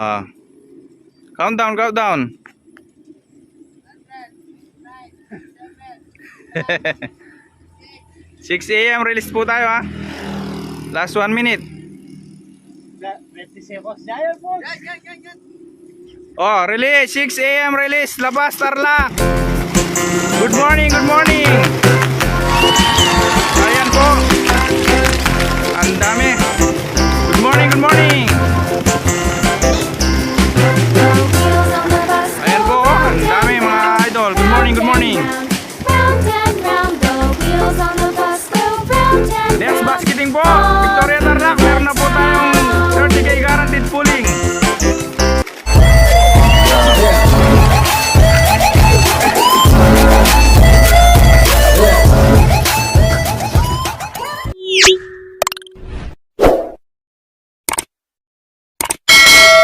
Ah, countdown, countdown. 6 AM release po tayo ha. Last 1 minute. 20 seconds. Yan po. Oh, release 6 AM release. Labas Tarlac. Good morning, good morning. Ayan po. Ang dami. Good morning, good morning. Ayan po, ang dami mga idol. Good morning, good morning. Next basketing po, Victoria Tarlac. Meron na po tayong 30K guaranteed pulling.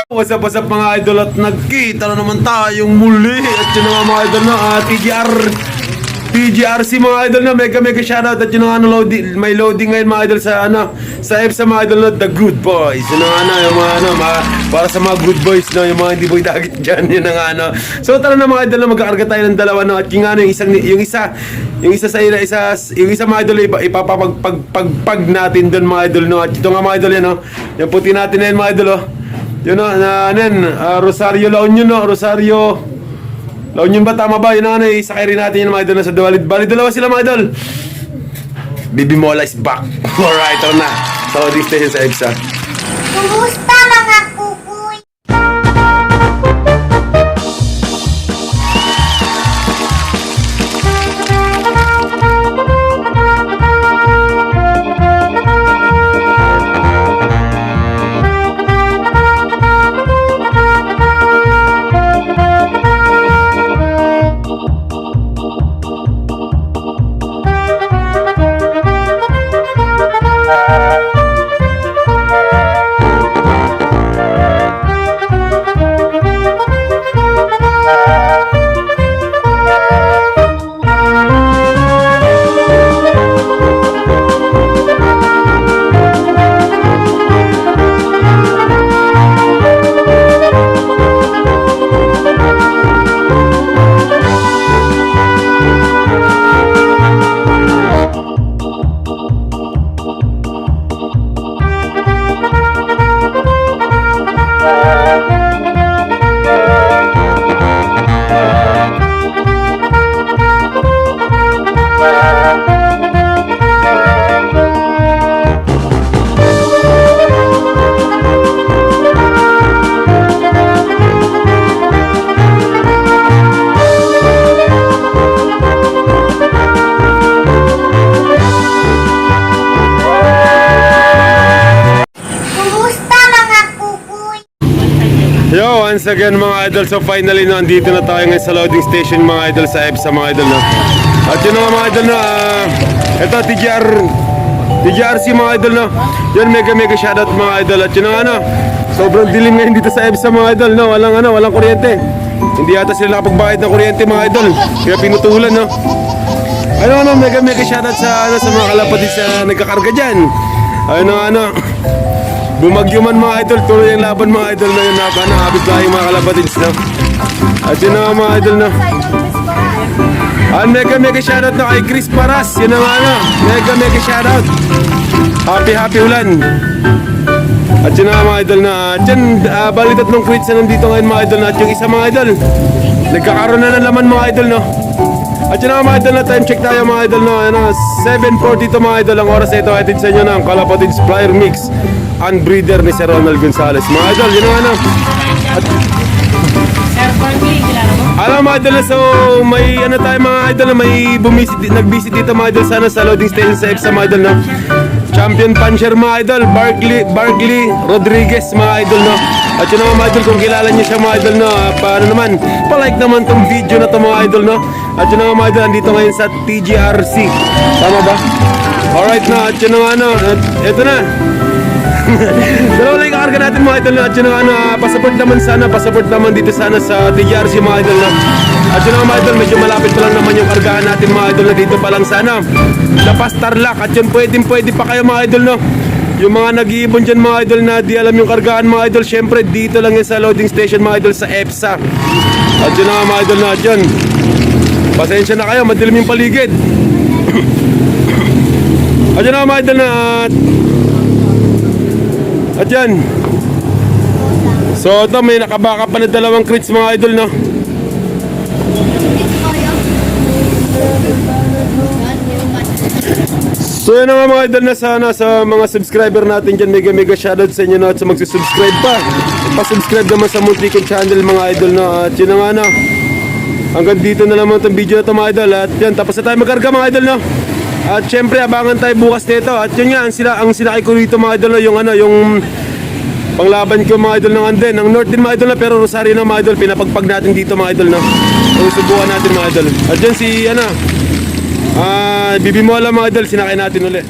What's up mga idol, at nagkita na naman tayong muli. At yun nga mga idol na TGRC mga idol na mega shoutout. At yun nga may loading ngayon mga idol sa sa EPSA mga idol na The Good Boys. Yun nga yung mga para sa mga good boys na yung mga hindi boy dagit dyan. Yun nga So tara na mga idol na magkakarga tayo ng dalawa at yung yung isa mga idol ipapapagpag natin doon mga idol At ito nga mga idol yan yung puti natin na yun mga idol Yun Rosario La Union Rosario La Union ba? Tama ba? Yun isakay rin natin yung mga idol na sa bali dalawa sila mga idol. Bibi Mola is back. Alright, ito na sa loading station sa EPSA. Kumusta mga kukuy? Yo, once again mga idol, so finally andito na tayo ngayon sa loading station mga idol sa EPSA mga idol At yun nga mga idol ito TGRC mga idol Yun mega shoutout mga idol. At yun nga sobrang dilim ngayon dito sa EPSA mga idol walang kuryente. Hindi yata sila nakapagbayad ng kuryente mga idol, kaya pinutulan mega shoutout sa mga kalapatid sa nagkakarga dyan. Bumagyo man mga idol, tuloy ang laban mga idol na yun habit tayo mga kalapatids At yun nga mga idol mega shoutout kay Chris Paras. Yun mega shoutout. Happy ulan. At yun nga mga idol bali tatlong quits na nandito ngayon mga idol At yung isa mga idol nagkakaroon na ng laman mga idol At yun nga mga idol time check tayo mga idol 7:42 mga idol. Ang oras na ito hatid sa inyo ng Kalapatids Flyer Mix and breeder ni Sir Ronald Gonzales mga idol. Yun nga alam mga idol so may tayo mga idol may nag-visit dito mga idol sa loading station sa EPSA mga idol Champion puncher mga idol Barkley Rodriguez mga idol At yun mga idol, kung kilala niyo siya mga idol paano naman, palike naman tong video na to mga idol At yun mga idol, andito ngayon sa TGRC. Tama ba? Alright at yun eto na dalawa lang kakarga natin mga idol At yun passport naman dito sana sa TGRC mga idol At yun mga idol, medyo malapit pa lang naman yung kargahan natin mga idol dito pa lang sana Lapas Tarlac. At yun pwede pa kayo mga idol Yung mga nag-iibon dyan mga idol na di alam yung kargaan mga idol, syempre dito lang yan sa loading station mga idol sa EPSA. At yun na nga mga idol na dyan. Pasensya na kayo, madilim yung paligid. At yun na nga mga idol na at yan. So ito may nakabaka pa na 2 crates mga idol no. So yun na nga mga idol na sana sa mga subscriber natin dyan, mega shoutout sa inyo no, at sa magsusubscribe pa. Pa-subscribe naman sa Muntikan channel mga idol no. At yun na nga no, hanggang dito na naman itong video na ito mga idol. At yan, tapos na tayo magkarga mga idol no. At syempre abangan tayo bukas nito. At yun nga, ang sinakay ko rito mga idol no, yung ano, yung panglaban ko mga idol ng Anden. Ang North din mga idol na, pero Rosario na mga idol, pinapagpag natin dito mga idol no. Ang subukan natin mga idol. At yan si ano, Bibi Mola mga idol, sinakay natin ulit.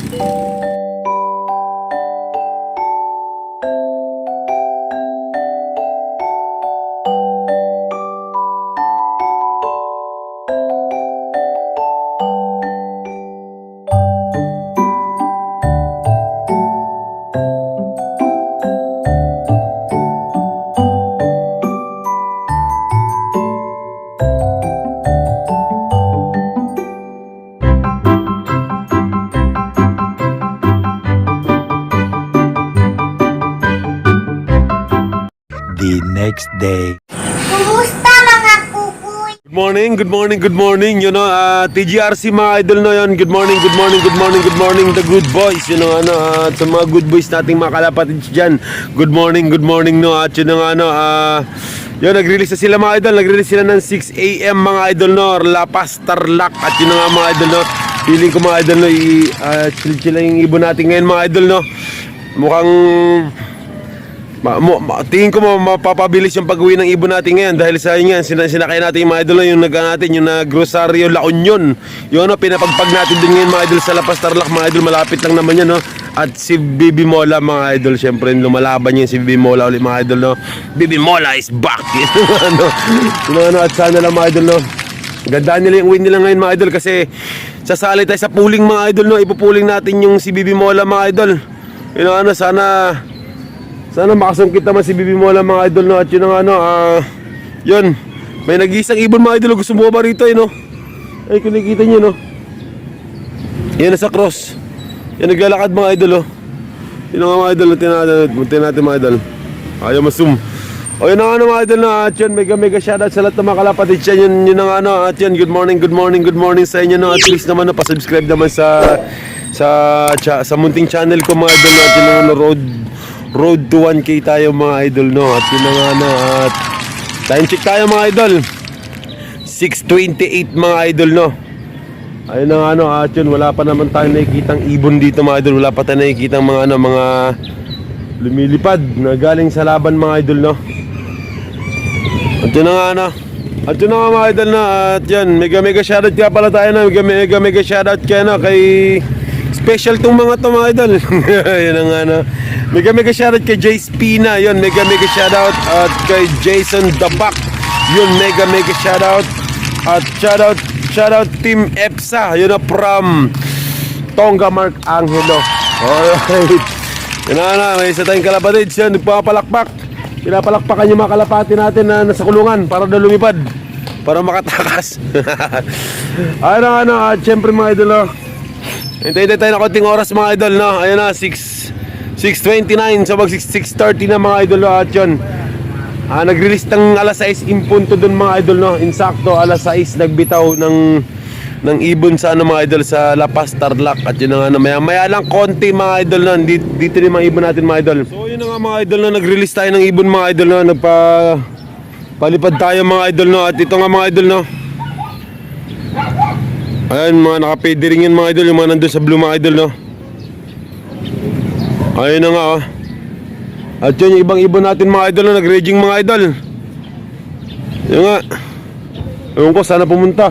The next day. Kumusta mga kukuy? Good morning. You know, TGRC mga idol no yun. Good morning. The good boys, you know, ano, at sa mga good boys nating mga kalapatids dyan. Good morning no. At yun nga ano, yun, nag-release na sila mga idol. Nag-release sila ng 6 AM mga idol no. La Paz, Tarlac. At yun nga mga idol no. Feeling ko mga idol no, chill lang yung ibon natin ngayon mga idol no. Mukhang tingin ko mapapabilis yung pag-uwi ng ibon natin ngayon dahil sa yun yan, sinakay natin yung mga idol yung yung Grosario La Union. Yung ano, pinapagpag natin din ngayon mga idol sa La Paz, Tarlac mga idol, malapit lang naman yan no. At si Bibi Mola mga idol, syempre lumalaban yun si Bibi Mola ulit mga idol no. Bibi Mola is back. At sana lang mga idol no, gandaan nila yung win nila ngayon mga idol kasi sasali tayo sa pooling mga idol no. Ipupuling natin yung si Bibi Mola mga idol. You know, ano, sana makasungkit naman si Bibi Mola mga idol no. At yun nga ano, yun, may nag-iisang ibon mga idol, gusto mo ba rito no? Ay kung nakikita nyo no, yan sa cross, yan naglalakad mga idol oh. Yun nga mga idol, natin natin mga idol, ayaw masum. O yun nga ano mga idol no. At yun, mega shoutout sa lahat ng mga kalapatid dyan. Yun nga ano. At yun, good morning sa inyo no. At please naman no, pa-subscribe naman sa Munting channel ko mga idol no. At yun nga road to 1K tayo mga idol no. At yun na nga no. At time check tayo mga idol, 6:28 mga idol no. Ayun na nga no. At yun, wala pa naman tayong nakikitang ibon dito mga idol. Wala pa tayong nakikitang mga ano, mga lumilipad na galing sa laban mga idol no. At yun na nga no. At yun na nga mga idol no. At yan, mega shoutout kaya pala tayo no. Mega shoutout kaya no, kay special tong mga to mga idol. Yun na nga no. Mega shoutout kay Jay Spina. Yun, mega shoutout. At kay Jason Dabak. Yun, mega shoutout. At shoutout Team EPSA. Yun na, from Tonga Mark Angelo. Alright. Yun na, may isa tayong kalapatids. Yun, nagpapalakpak. Pinapalakpakan yung mga kalapati natin na nasa kulungan para na lumipad, para makatakas. Ayun na ano, at syempre mga idol no, hintay tayo na konting oras mga idol no. Ayun na, 6:29, so mag 6:30 na mga idol no. At yun, nag-release ng alas 6 in punto dun mga idol no. Insakto alas 6 nagbitaw ng ibon sa ano mga idol sa La Paz, Tarlac. At yun na nga, maya lang konti mga idol no. Dito rin mga ibon natin mga idol. So yun na nga mga idol no, nag-release tayo ng ibon mga idol no. Palipad tayo mga idol no. At ito nga mga idol no, ayun, mga naka-payde ring yun mga idol, yung mga nandun sa blue mga idol no. Ayun na nga oh. At yun, yung ibang ibon natin mga idol no, nag-raging mga idol. Yun nga, ewan ko sana pumunta.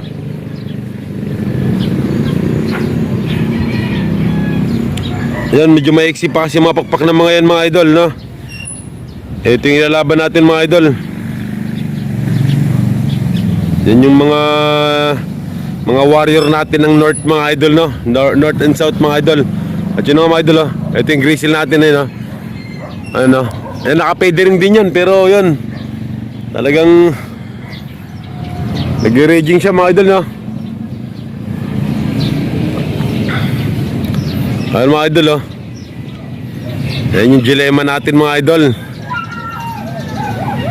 Yan, medyo maiksi pa kasi mga pakpak ng mga yan mga idol no. Ito yung ilalaban natin mga idol. Yan yung mga warrior natin ng north mga idol no. North and south mga idol. At yun nga mga idol, oh. Ito yung grizzle natin eh, no? Ano? Naka-payday ring din yan, pero yun. Talagang nag-raging siya mga idol, no? Ayun mga idol, oh. Ayan yung dilemma natin mga idol.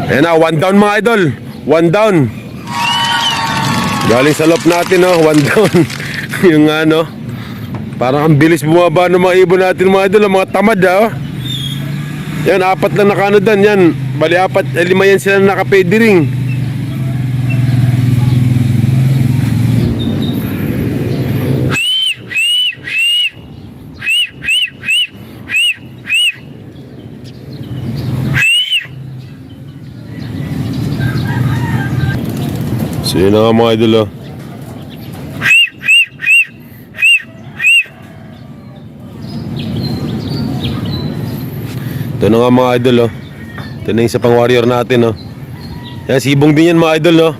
Ayan na, 1 down mga idol. 1 down. Galing sa loop natin, oh, 1 down. Yung ano, parang ang bilis bumaba ng mga ibon natin mga idol, mga tamad, oh. Yan, 4 lang nakano doon, yan. Bali 4, 5 yan sila naka-payday ring. So yun na nga mga idol, oh. Ito na nga mga idol, oh. Ito na yung isa pang warrior natin, oh. Yan, sibong din yan mga idol, oh.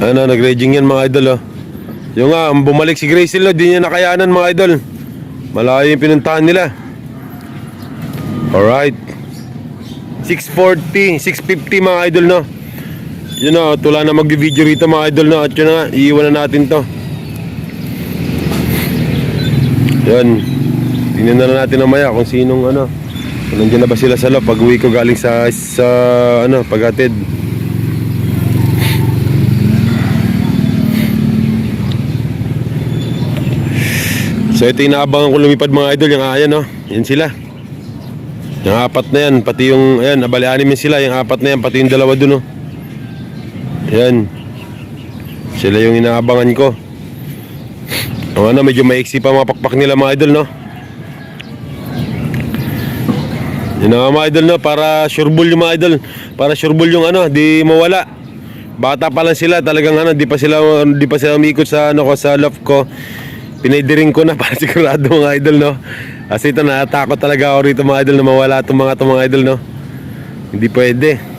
Ano, nag-raging yan mga idol, oh. Yung nga, bumalik si Graysil, oh. Di niya nakayanan mga idol. Malayo yung pinuntahan nila. Alright, 640, 650 mga idol, no. Yun na, tula na mag-video rito mga idol, no. At yun na, iiwan na natin to. Yan, tingnan na natin namaya kung sinong ano, kung nandiyan na ba sila sa loob pag uwi ko galing sa ano, paghatid. So ito yung inaabangan ko lumipad mga idol, yung ayan, no. Yan sila. Yung 4 na yan, pati yung, ayan, nabali-anim yan sila. Yung 4 na yan, pati yung 2 dun, no. Ayan. Sila yung inaabangan ko. O ano, medyo maiksi pa mga pakpak nila mga idol, no. Yun na mga idol, no, para sureball yung mga idol. Para sureball yung ano, di mawala. Bata pa lang sila, talagang ano, di pa sila umikot sa ano ko, sa loft ko. Pinaydiring ko na para sigurado mga idol, no. Kasi ito, natakot talaga ako rito mga idol na mawala itong mga idol, no. Hindi pwede.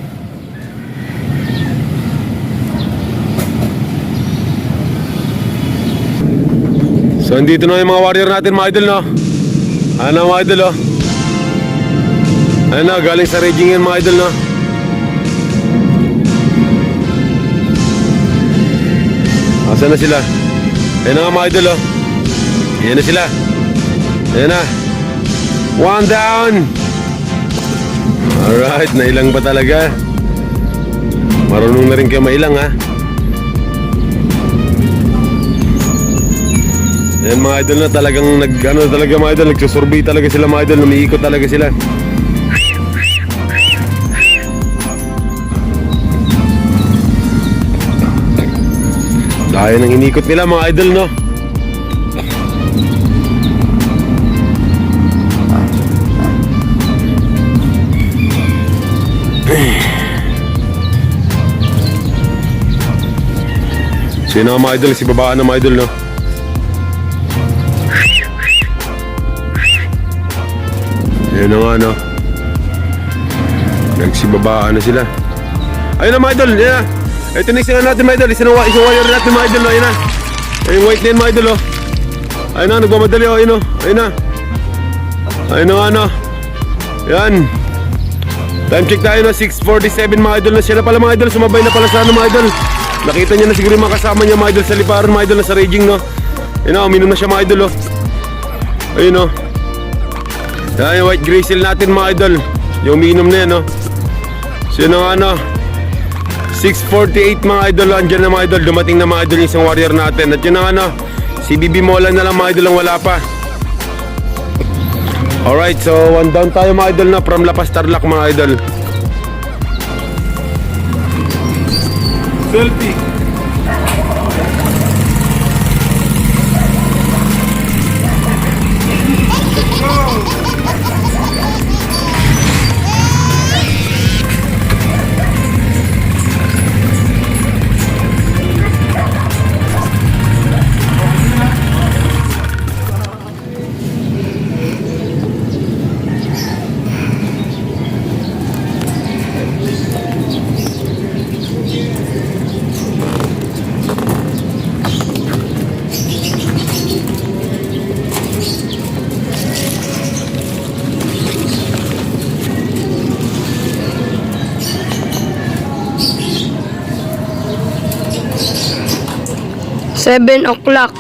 So andito na yung mga warrior natin mga idol, no. Ano mga idol, oh. Ano, galing sa raging yan mga idol, no. Asan na sila? Ayan na nga mga idol, oh. Ayan na sila. Ayan na. 1 down. Alright, nailang pa talaga. Marunong na rin kayo mailang, ha. Ayan mga idol, na talagang ano talaga mga idol, nagsusurvey talaga sila mga idol, umiikot talaga sila. Dahil nang inikot nila mga idol, no. Sino mga idol, si babaan na mga idol, no. Ayun na nga, no. Nagsibabaan na sila. Ayun na mga idol, ayun na. Ito na isa natin mga idol, isang warrior natin mga idol, ayun na. Ayun white na yun mga idol, oh. Ayun na, nagmamadali, oh, ayun, oh. Ayun na. Ayun na nga, no. Yan. Time check tayo, no, 6:47 mga idol na. Siya na pala mga idol, sumabay na pala sa ano mga idol. Nakita niya na siguro yung mga kasama niya mga idol sa liparan mga idol na sa raging, no. Ayun na, uminom na siya mga idol, oh. Ayun, oh. Yan yung white grizzle natin mga idol. Yung umiinom na yan, no. So yun nga, no, 6:48 mga idol. Andyan na mga idol, dumating na mga idol yung isang warrior natin. At yun nga, no, si Bibi Mola na lang mga idol ang wala pa. Alright, so 1 down tayo mga idol, na from Lapas Tarlac mga idol. Selfie. 7 o'clock.